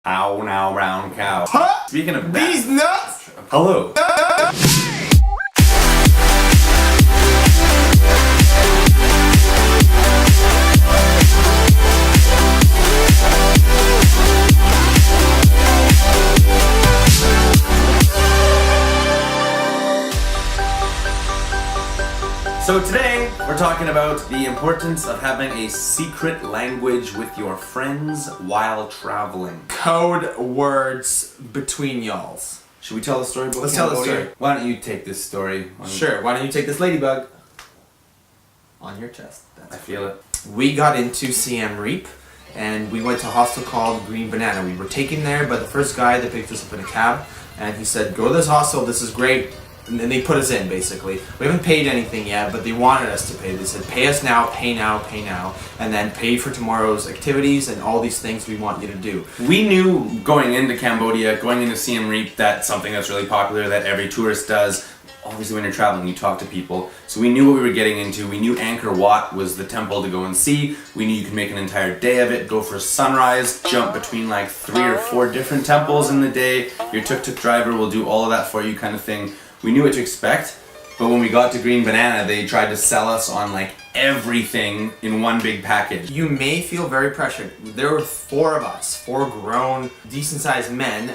Ow, now, brown cow. Huh? Speaking of that, These nuts! hello. So today, we're talking about the importance of having a secret language with your friends while traveling. Code words between y'alls. Should we tell the story? Let's tell the story. Why don't you take this story? Sure, why don't you take this ladybug on your chest? I feel it. We got into Siem Reap and we went to a hostel called Green Banana. We were taken there by the first guy that picked us up in a cab and he said, go to this hostel, this is great. And then they put us in, basically. We haven't paid anything yet, but they wanted us to pay. They said, pay us now, pay now, pay now, and then pay for tomorrow's activities and all these things we want you to do. We knew going into Cambodia, going into Siem Reap, that's something that's really popular that every tourist does. Obviously when you're traveling, you talk to people. So we knew what we were getting into. We knew Angkor Wat was the temple to go and see. We knew you could make an entire day of it, go for sunrise, jump between like 3 or 4 different temples in the day. Your tuk-tuk driver will do all of that for you kind of thing. We knew what to expect, but when we got to Green Banana, they tried to sell us on like everything in one big package. You may feel very pressured. There were 4 of us, 4 grown, decent-sized men,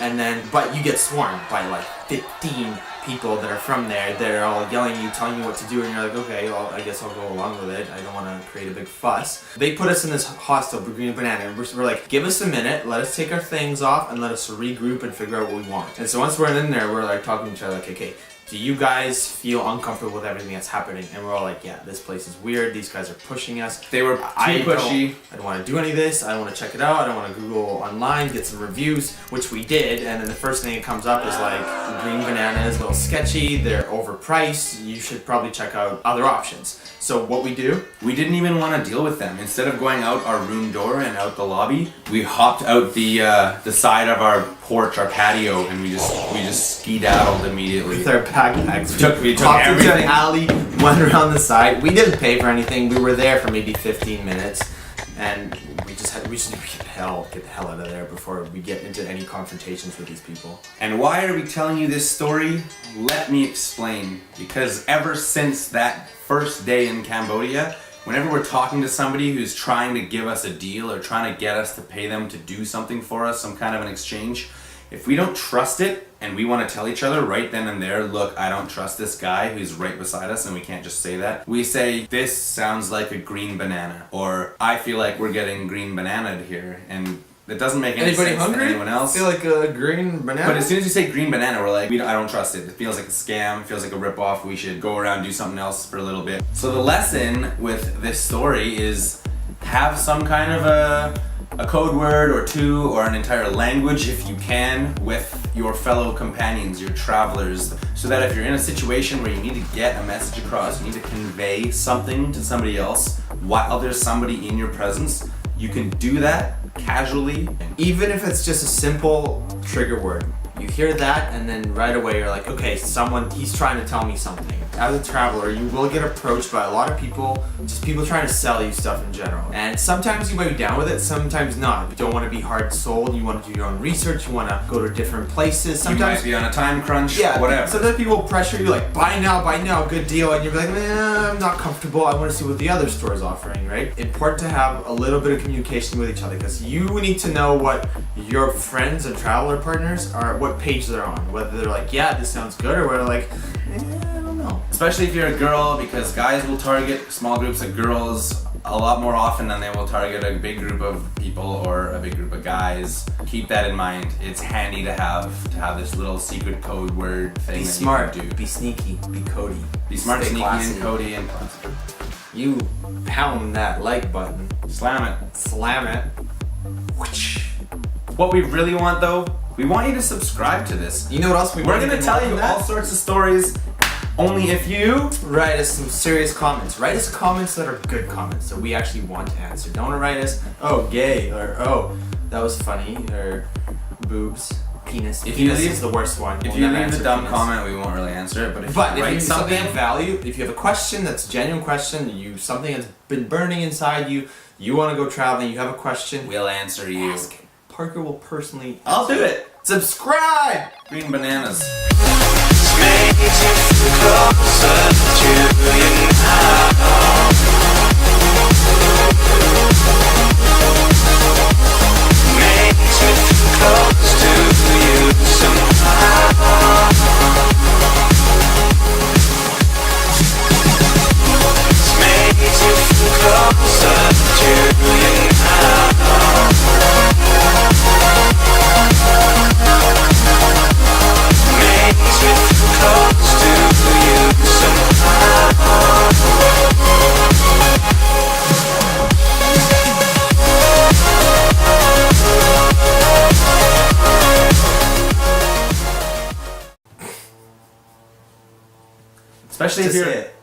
but you get swarmed by like 15 people that are from there. They're all yelling at you, telling you what to do, and you're like, okay, well, I guess I'll go along with it. I don't want to create a big fuss. They put us in this hostel, Green Banana, and we're like, give us a minute, let us take our things off, and let us regroup and figure out what we want. And so once we're in there, we're like talking to each other, like, okay, do you guys feel uncomfortable with everything that's happening? And we're all like, yeah, this place is weird. These guys are pushing us. They were too pushy. I don't want to do any of this. I don't want to check it out. I don't want to Google online, get some reviews, which we did. And then the first thing that comes up is like, Green Banana is a little sketchy. They're overpriced. You should probably check out other options. So what we do? We didn't even want to deal with them. Instead of going out our room door and out the lobby, we hopped out the side of our porch, our patio, and we just skedaddled immediately. With our backpacks. We took hopped into everything. an alley, went around the side. We didn't pay for anything. We were there for maybe 15 minutes, and we just need to get the hell out of there before we get into any confrontations with these people. And why are we telling you this story? Let me explain. Because ever since that first day in Cambodia, whenever we're talking to somebody who's trying to give us a deal or trying to get us to pay them to do something for us, some kind of an exchange, if we don't trust it and we want to tell each other right then and there, look, I don't trust this guy who's right beside us, and we can't just say that. We say, this sounds like a green banana, or I feel like we're getting green bananaed here, and it doesn't make any sense hungry? to anyone else. Feel like a green banana? But as soon as you say green banana, we're like, I don't trust it. It feels like a scam, it feels like a ripoff. We should go around and do something else for a little bit. So the lesson with this story is have some kind of a code word or 2 or an entire language if you can with your fellow companions, your travelers, so that if you're in a situation where you need to get a message across, you need to convey something to somebody else while there's somebody in your presence, you can do that casually. Even if it's just a simple trigger word. You hear that and then right away you're like, okay, he's trying to tell me something. As a traveler, you will get approached by a lot of people, just people trying to sell you stuff in general. And sometimes you might be down with it, sometimes not. You don't want to be hard sold, you want to do your own research, you want to go to different places. Sometimes you might be on a time crunch, yeah, whatever. Sometimes people pressure you like, buy now, good deal. And you're like, I'm not comfortable, I want to see what the other store is offering, right? Important to have a little bit of communication with each other because you need to know what your friends and traveler partners are, what page they're on. Whether they're like, yeah, this sounds good, or whether like, I don't know. Especially if you're a girl, because guys will target small groups of girls a lot more often than they will target a big group of people or a big group of guys. Keep that in mind. It's handy to have this little secret code word thing. Be that smart, you can do. be sneaky, be Cody. Be smart, Stay sneaky, classy. and Cody, and classy. You pound that like button. Slam it. Slam it. What we really want though, we want you to subscribe to this. You know what else We're gonna tell you all sorts of stories, only if you write us some serious comments. Write us comments that are good comments that we actually want to answer. Don't write us, oh, gay, or oh, that was funny, or boobs, penis. If you Penis leave- is the worst one. If We'll you never leave a answer dumb penis. comment, we won't really answer it. But if But you if write you something, something of value, if you have a question that's a genuine question, something that's been burning inside you, you want to go traveling, you have a question, we'll answer you. ask it. Parker will personally. I'll do it. Subscribe! Green bananas. Especially if Just you're, say it.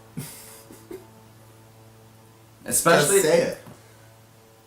especially Just say it.